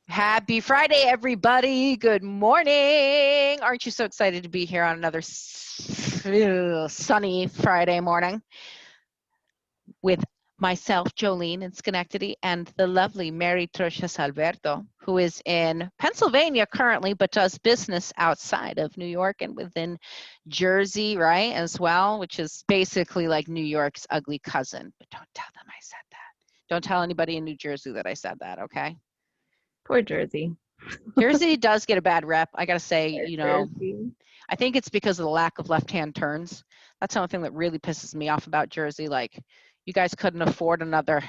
Happy Friday, everybody. Good morning. Aren't you so excited to be here on another sunny Friday morning with myself, Jolene in Schenectady, and the lovely Mery Trochez Alberto, who is in Pennsylvania currently, but does business outside of New York and within Jersey, right, as well, which is basically like New York's ugly cousin. But don't tell them I said that. Don't tell anybody in New Jersey that I said that, okay? Poor Jersey. Jersey does get a bad rep. I got to say, Poor Jersey. I think it's because of the lack of left-hand turns. That's something that really pisses me off about Jersey. Like, you guys couldn't afford another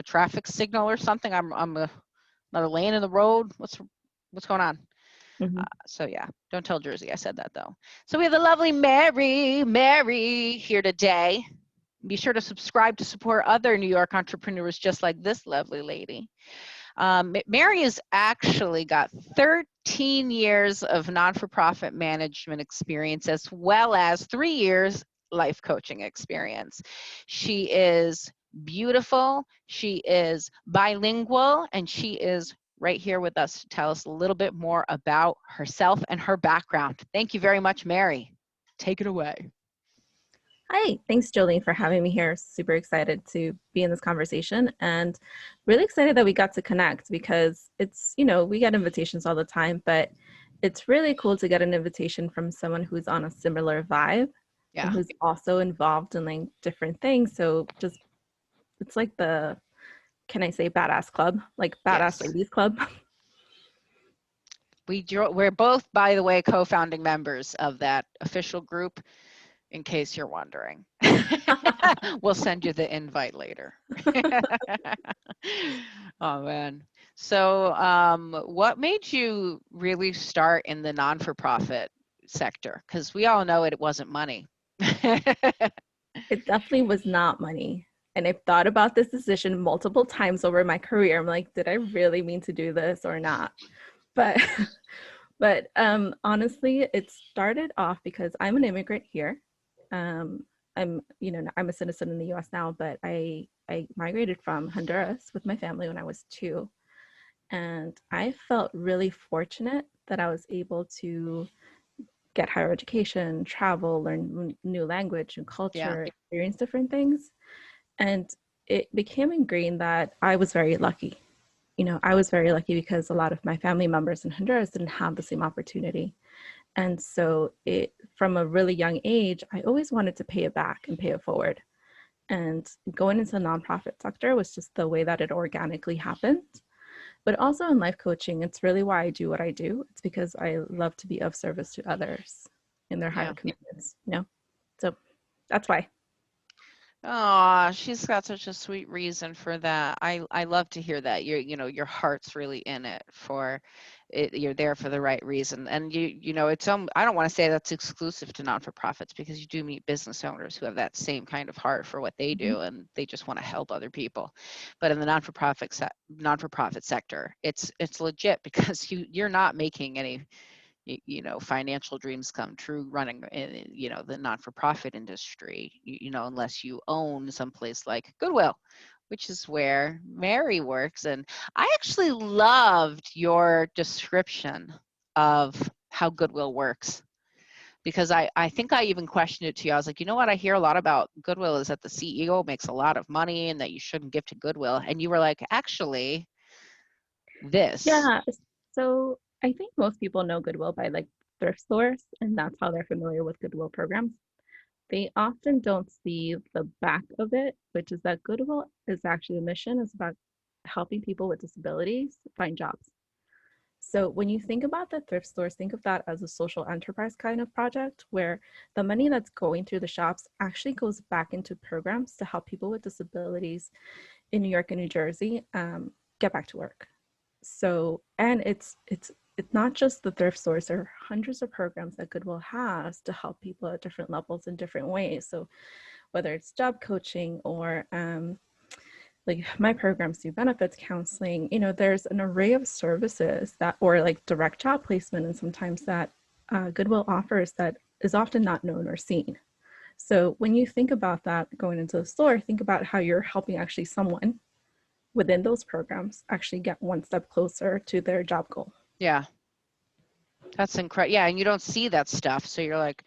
traffic signal or something. I'm another lane in the road. What's going on? hmm So yeah, don't tell Jersey I said that though. So we have the lovely Mery here today. Be sure to subscribe to support other New York entrepreneurs just like this lovely lady. Mery has actually got 13 years of non-for-profit management experience as well as 3 years life coaching experience. She is beautiful, she is bilingual, and she is right here with us to tell us a little bit more about herself and her background. Thank you very much, Mery. Take it away. Hi, thanks Jolene for having me here. Super excited to be in this conversation and really excited that we got to connect because it's, we get invitations all the time, but it's really cool to get an invitation from someone who's on a similar vibe Yeah. and who's also involved in like different things. So just, it's like the, can I say badass club, like badass Yes. ladies club. We're both, by the way, co-founding members of that official group, in case you're wondering. We'll send you the invite later. Oh, man. So what made you really start in the non-for-profit sector? Because we all know it wasn't money. It definitely was not money. And I've thought about this decision multiple times over my career. I'm like, did I really mean to do this or not? But honestly, it started off because I'm an immigrant here. I'm a citizen in the US now, but I migrated from Honduras with my family when I was 2. And I felt really fortunate that I was able to get higher education, travel, learn new language and Yeah. culture, experience different things. And it became ingrained that I was very lucky. I was very lucky because a lot of my family members in Honduras didn't have the same opportunity. And so from a really young age, I always wanted to pay it back and pay it forward. And going into the nonprofit sector was just the way that it organically happened. But also in life coaching, it's really why I do what I do. It's because I love to be of service to others in their higher Yeah. commitments. So that's why. Oh, she's got such a sweet reason for that. I love to hear that. Your heart's really in it for it. You're there for the right reason. And it's I don't want to say that's exclusive to non-for-profits because you do meet business owners who have that same kind of heart for what they Mhm. do and they just want to help other people. But in the non-for-profit sector, it's legit because you're not making any financial dreams come true running in, the not-for-profit industry, unless you own someplace like Goodwill, which is where Mery works. And I actually loved your description of how Goodwill works because I think I even questioned it to you. I was like, you know what I hear a lot about Goodwill is that the CEO makes a lot of money and that you shouldn't give to Goodwill. And you were like, actually, this. Yeah. So I think most people know Goodwill by like thrift stores, and that's how they're familiar with Goodwill programs. They often don't see the back of it, which is that Goodwill is actually the mission is about helping people with disabilities find jobs. So when you think about the thrift stores, think of that as a social enterprise kind of project where the money that's going through the shops actually goes back into programs to help people with disabilities in New York and New Jersey get back to work. So, and it's not just the thrift stores. There are hundreds of programs that Goodwill has to help people at different levels in different ways. So whether it's job coaching or like my programs do benefits counseling, there's an array of services that, or like direct job placement, and sometimes that Goodwill offers that is often not known or seen. So when you think about that going into the store, think about how you're helping actually someone within those programs actually get one step closer to their job goal. Yeah. That's incredible. Yeah, and you don't see that stuff. So you're like,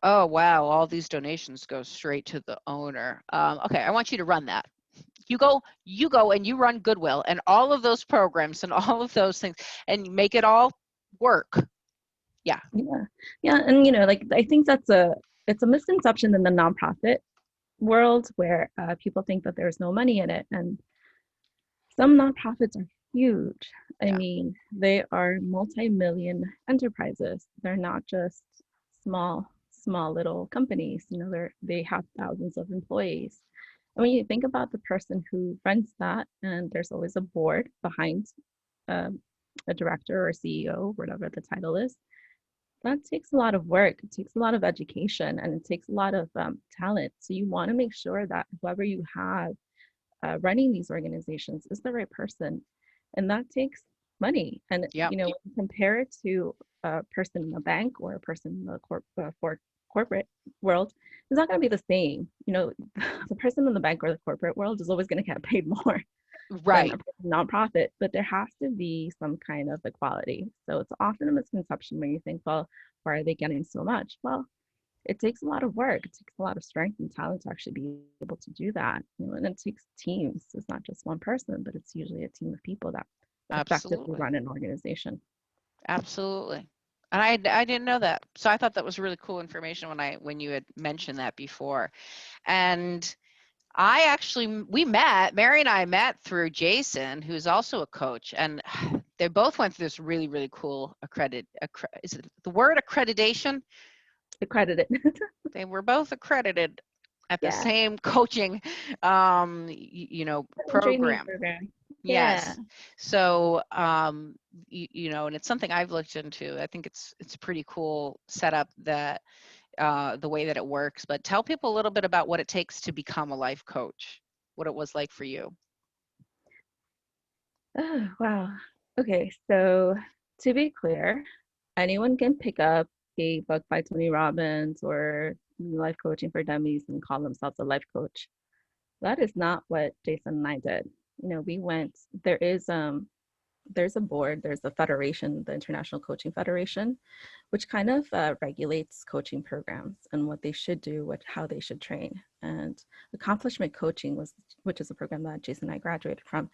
oh, wow, all these donations go straight to the owner. Okay, I want you to run that. You go and you run Goodwill and all of those programs and all of those things and make it all work. Yeah. Yeah. Yeah. And, like, I think it's a misconception in the nonprofit world where people think that there's no money in it. And some nonprofits are huge. I Yeah. mean, they are multi-million enterprises. They're not just small little companies. They have thousands of employees. And when you think about the person who runs that, and there's always a board behind um, a director or CEO, whatever the title is, that takes a lot of work. It takes a lot of education, and it takes a lot of talent. So you want to make sure that whoever you have running these organizations is the right person, and that takes money. And Yeah. when you compare it to a person in a bank or a person in the corporate world, it's not going to be the same. The person in the bank or the corporate world is always going to get paid more than Right. a nonprofit, but there has to be some kind of equality. So it's often a misconception when you think, well, why are they getting so much? Well, it takes a lot of work. It takes a lot of strength and talent to actually be able to do that. And it takes teams. It's not just one person, but it's usually a team of people that effectively Absolutely. run an organization. Absolutely. And I didn't know that. So I thought that was really cool information when you had mentioned that before. And Mary and I met through Jason, who's also a coach, and they both went through this really, really cool is it the word accreditation? Accredited. They were both accredited at the Yeah. same coaching, Training program. program. Yeah. Yes. So, and it's something I've looked into. I think it's a pretty cool setup that the way that it works. But tell people a little bit about what it takes to become a life coach, what it was like for you. Oh, wow. Okay. So to be clear, anyone can pick up a book by Tony Robbins or Life Coaching for Dummies and call themselves a life coach. That is not what Jason and I did. We went, there's a board, there's a federation, the International Coaching Federation, which kind of regulates coaching programs and what they should do, how they should train. And accomplishment coaching which is a program that Jason and I graduated from,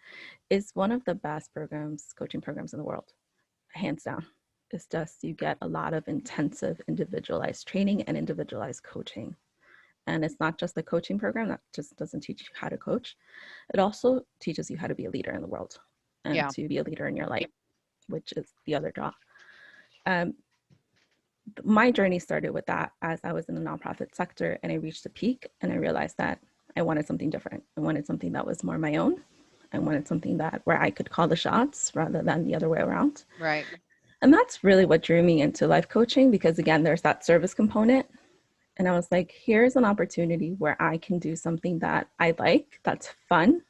is one of the best coaching programs in the world, hands down. It's just, you get a lot of intensive individualized training and individualized coaching. And it's not just a coaching program that just doesn't teach you how to coach. It also teaches you how to be a leader in the world and Yeah. to be a leader in your life, which is the other draw. My journey started with that as I was in the nonprofit sector, and I reached a peak and I realized that I wanted something different. I wanted something that was more my own. I wanted something where I could call the shots rather than the other way around. Right. And that's really what drew me into life coaching, because again, there's that service component. And I was like, here's an opportunity where I can do something that I like, that's fun,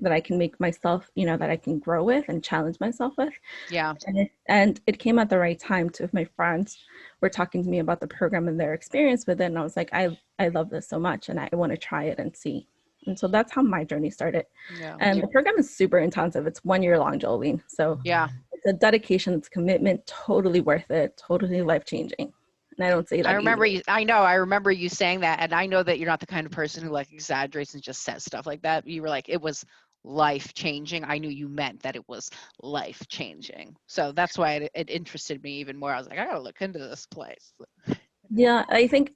that I can make myself, that I can grow with and challenge myself with. Yeah. And it came at the right time. Two of my friends were talking to me about the program and their experience with it. And I was like, I love this so much and I want to try it and see. And so that's how my journey started. Yeah. And the program is super intensive. It's 1 year long, Jolene. So Yeah. it's a dedication, it's commitment, totally worth it, totally life-changing. And I don't say that easily. I remember you saying that. And I know that you're not the kind of person who like exaggerates and just says stuff like that. You were like, it was life changing. I knew you meant that it was life changing. So that's why it interested me even more. I was like, I gotta look into this place. Yeah, I think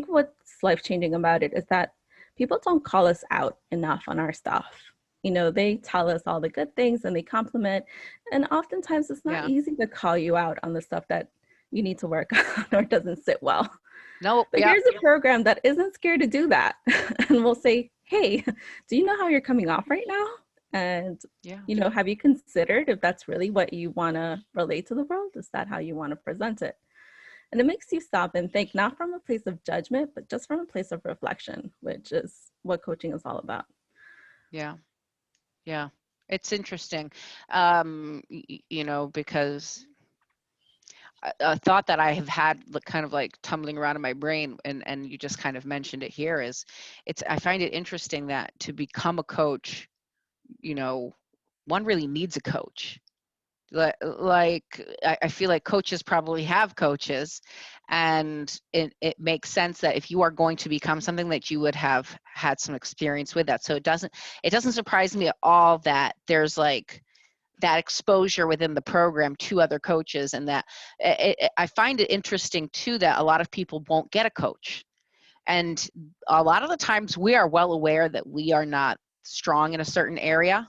what's life-changing about it is that people don't call us out enough on our stuff. They tell us all the good things and they compliment. And oftentimes it's not Yeah. easy to call you out on the stuff that you need to work on or doesn't sit well. No. But Yeah. here's a program that isn't scared to do that. And we'll say, hey, do you know how you're coming off right now? And, Yeah. have you considered if that's really what you want to relate to the world? Is that how you want to present it? And it makes you stop and think, not from a place of judgment, but just from a place of reflection, which is what coaching is all about. Yeah. Yeah. It's interesting, because a thought that I have had kind of like tumbling around in my brain, and you just kind of mentioned it here, is I find it interesting that to become a coach, you know, one really needs a coach. Like I feel like coaches probably have coaches, and it makes sense that if you are going to become something, that you would have had some experience with that. So it doesn't surprise me at all that there's like that exposure within the program to other coaches, and that I find it interesting too that a lot of people won't get a coach. And a lot of the times we are well aware that we are not strong in a certain area,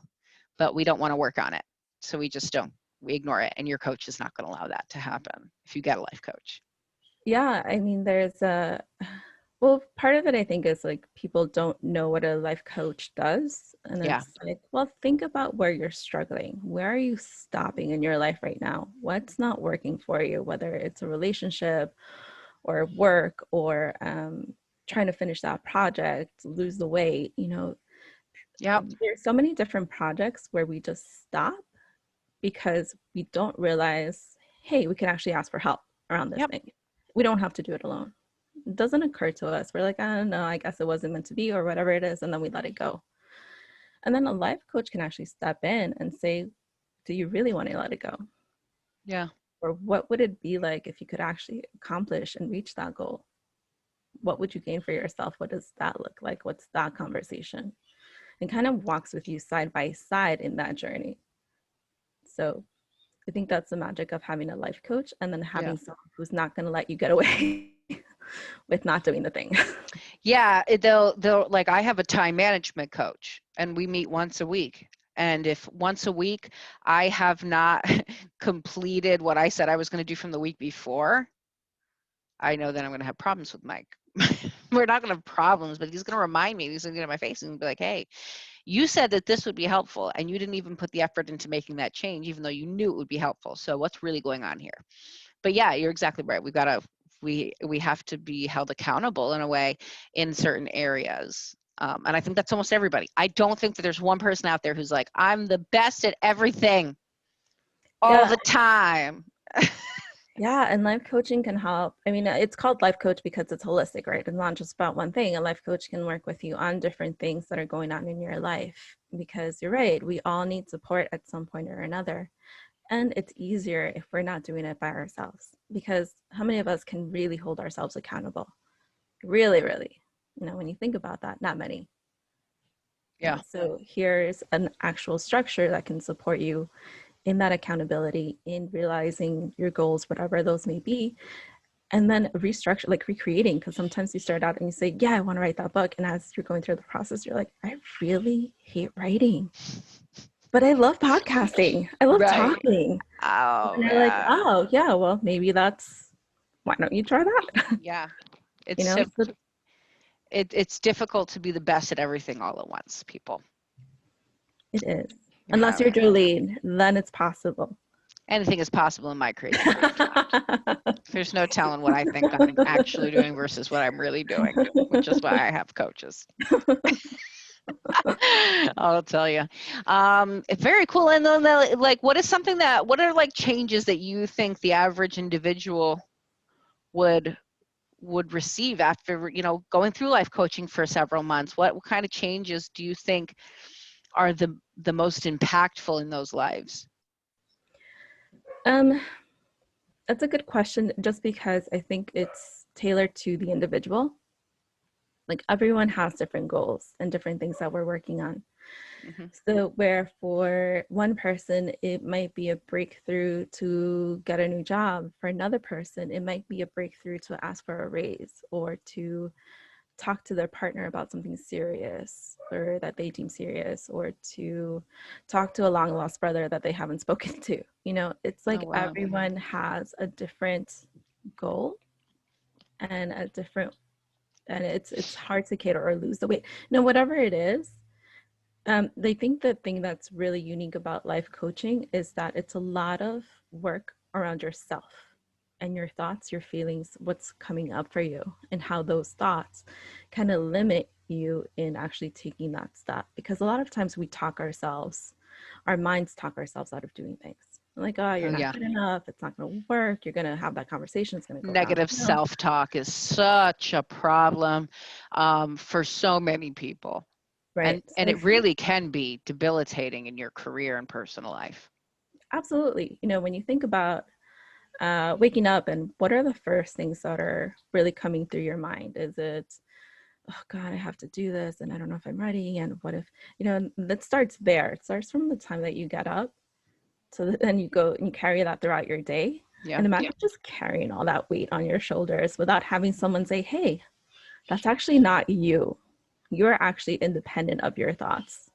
but we don't want to work on it. So we just don't. We ignore it. And your coach is not going to allow that to happen if you get a life coach. Yeah, I mean, well, part of it I think is like people don't know what a life coach does. And Yeah. it's like, well, think about where you're struggling. Where are you stopping in your life right now? What's not working for you, whether it's a relationship or work or trying to finish that project, lose the weight. Yep. There's so many different projects where we just stop because we don't realize, hey, we can actually ask for help around this Yep. thing. We don't have to do it alone. It doesn't occur to us. We're like, I don't know, I guess it wasn't meant to be or whatever it is. And then we let it go. And then a life coach can actually step in and say, do you really want to let it go? Yeah. Or what would it be like if you could actually accomplish and reach that goal? What would you gain for yourself? What does that look like? What's that conversation? And kind of walks with you side by side in that journey. So I think that's the magic of having a life coach and then Yeah. having someone who's not going to let you get away with not doing the thing. Yeah. They'll like, I have a time management coach and we meet once a week. And if once a week I have not completed what I said I was going to do from the week before, I know that I'm going to have problems with Mike. We're not going to have problems, but he's going to remind me. He's going to get in my face and be like, hey, you said that this would be helpful and you didn't even put the effort into making that change, even though you knew it would be helpful. So what's really going on here? But yeah, you're exactly right. We have to be held accountable in a way in certain areas. And I think that's almost everybody. I don't think that there's one person out there who's like, I'm the best at everything all Yeah. the time. Yeah. And life coaching can help. I mean, it's called life coach because it's holistic, right? It's not just about one thing. A life coach can work with you on different things that are going on in your life because you're right. We all need support at some point or another. And it's easier if we're not doing it by ourselves because how many of us can really hold ourselves accountable? Really, really. When you think about that, not many. Yeah. So here's an actual structure that can support you in that accountability, in realizing your goals, whatever those may be, and then restructure, like recreating. Because sometimes you start out and you say, yeah, I want to write that book. And as you're going through the process, you're like, I really hate writing, but I love podcasting. I love Right. talking. Oh, And you're like, yeah. oh, yeah, well, maybe why don't you try that? Yeah. you It's know, so so it's difficult to be the best at everything all at once, people. it is. Unless you're Yeah. Jolene, then it's possible. Anything is possible in my crazy dreams mind. There's no telling what I think I'm actually doing versus what I'm really doing, which is why I have coaches. I'll tell you. Very cool. And then, like, what are like changes that you think the average individual would receive after, going through life coaching for several months? What kind of changes do you think are the most impactful in those lives? um, that's a good question, just because I think it's tailored to the individual. Like everyone has different goals and different things that we're working on. Hmm. So where for one person, it might be a breakthrough to get a new job. For another person, it might be a breakthrough to ask for a raise or to talk to their partner about something serious or that they deem serious, or to talk to a long lost brother that they haven't spoken to. It's Oh, like wow. everyone has a different goal and it's hard to cater or lose the weight. Whatever it is, they think the thing that's really unique about life coaching is that it's a lot of work around yourself and your thoughts, your feelings, what's coming up for you, and how those thoughts kind of limit you in actually taking that step. Because a lot of times our minds talk ourselves out of doing things. Like, oh, Oh, you're not yeah. good enough. It's not going to work. You're going to have that conversation. It's going to go Negative downhill. self-talk is such a problem for so many people. Right. And So it really can be debilitating in your career and personal life. absolutely. When you think about waking up, and what are the first things that are really coming through your mind? Is it, oh God, I have to do this and I don't know if I'm ready? And what if, that starts there. It starts from the time that you get up. So then you go and you carry that throughout your day. Yeah. And imagine just carrying all that weight on your shoulders without having someone say, hey, that's actually not you. You're actually independent of your thoughts.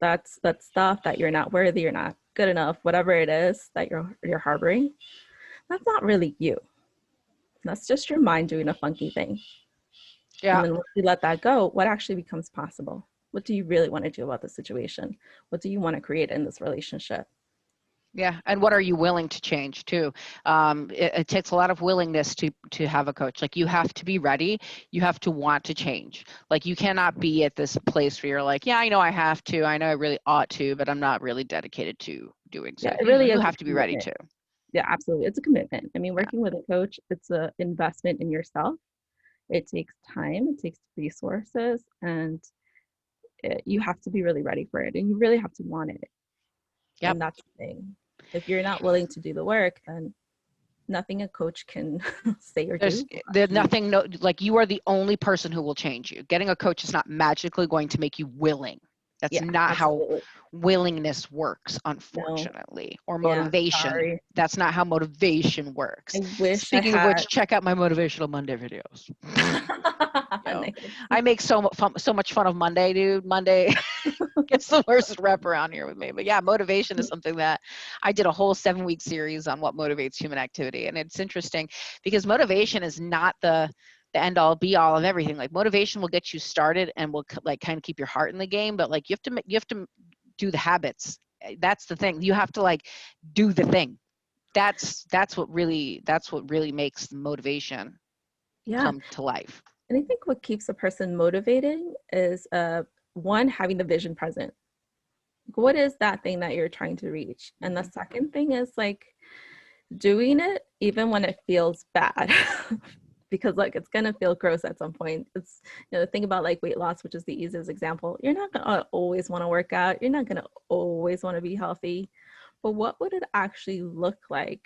That's that stuff that you're not worthy, you're not good enough, whatever it is that you're harboring. That's not really you. That's just your mind doing a funky thing. And Yeah. then once you let that go, what actually becomes possible? What do you really want to do about the situation? What do you want to create in this relationship? Yeah, and what are you willing to change too? It takes a lot of willingness to have a coach. Like you have to be ready. You have to want to change. Like you cannot be at this place where you're like, yeah, I know I have to. I know I really ought to, but I'm not really dedicated to doing so. Yeah, it really You is a have to be ready commitment. to. Yeah, absolutely. It's a commitment. I mean, Yeah. working with a coach, it's an investment in yourself. It takes time, it takes resources, and you have to be really ready for it, and you really have to want it. Yep. And that's the thing. If you're not willing to do the work, then nothing a coach can say or do will There's actually. nothing, no, like you are the only person who will change you. Getting a coach is not magically going to make you willing. That's Yeah, not how absolutely. willingness works, No. unfortunately, or Yeah, motivation. sorry. That's not how motivation works. I wish I Speaking of had. which, check out my motivational Monday videos. You know, Nice. I make so much fun of Monday, dude. Monday gets the worst rep around here with me. But yeah, motivation is something that I did a whole 7-week series on what motivates human activity. And it's interesting because motivation is not the end all be all of everything. Like motivation will get you started and will like kind of keep your heart in the game. But like you have to do the habits. That's the thing. You have to like do the thing. That's what really makes motivation Yeah. come to life. And I think what keeps a person motivated is one, having the vision present. What is that thing that you're trying to reach? And the Mhm. second thing is like doing it even when it feels bad. Because like it's gonna feel gross at some point. It's think about like weight loss, which is the easiest example. You're not gonna always want to work out. You're not gonna always want to be healthy. But what would it actually look like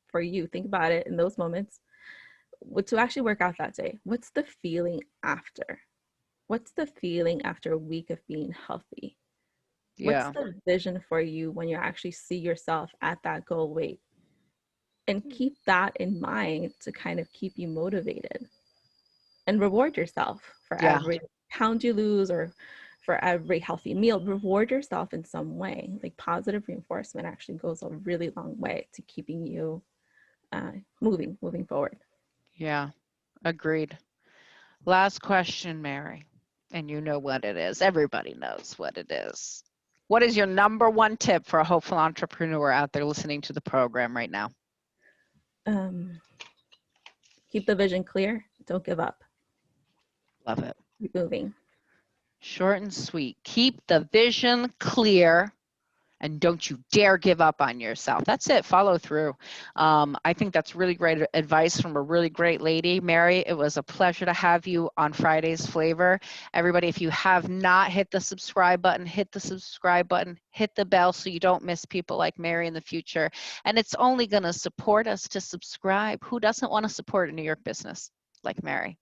for you? Think about it in those moments. What to actually work out that day? What's the feeling after? What's the feeling after a week of being healthy? What's Yeah. the vision for you when you actually see yourself at that goal weight? And keep that in mind to kind of keep you motivated and reward yourself for Yeah. every pound you lose or for every healthy meal. Reward yourself in some way. Like positive reinforcement actually goes a really long way to keeping you moving forward. Yeah. Agreed. Last question, Mary. And you know what it is. Everybody knows what it is. What is your number one tip for a hopeful entrepreneur out there listening to the program right now? Um, keep the vision clear. Don't give up. Love it. Keep moving. Short and sweet. Keep the vision clear and don't you dare give up on yourself. That's it. Follow through. I think that's really great advice from a really great lady, Mary. It was a pleasure to have you on Friday's Flavor. Everybody, if you have not hit the subscribe button, hit the subscribe button, hit the bell so you don't miss people like Mary in the future. And it's only going to support us to subscribe. Who doesn't want to support a New York business like Mary?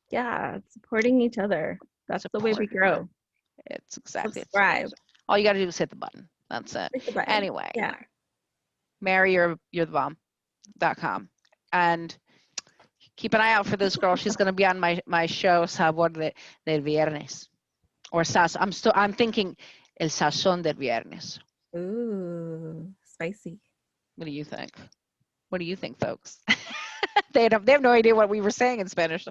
Yeah, supporting each other. That's the way we Support. grow. It's exactly it. Subscribe. All you got to do is hit the button. That's it. Click the button. Anyway, Yeah. Mary, you're the bomb.com. And keep an eye out for this girl. She's going to be on my show, Sabor del Viernes. Or I'm thinking El Sazón del Viernes. Ooh, spicy. What do you think? What do you think, folks? They have no idea what we were saying in Spanish.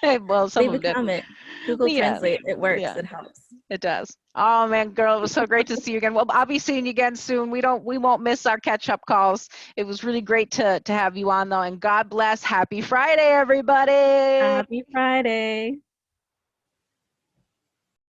Well, some Leave of a them did. comment. Google Yeah, Translate. It works. yeah, It helps. it does. Oh man, girl, it was so great to see you again. Well, I'll be seeing you again soon. We won't miss our catch-up calls. It was really great to have you on though. And God bless. Happy Friday, everybody. Happy Friday.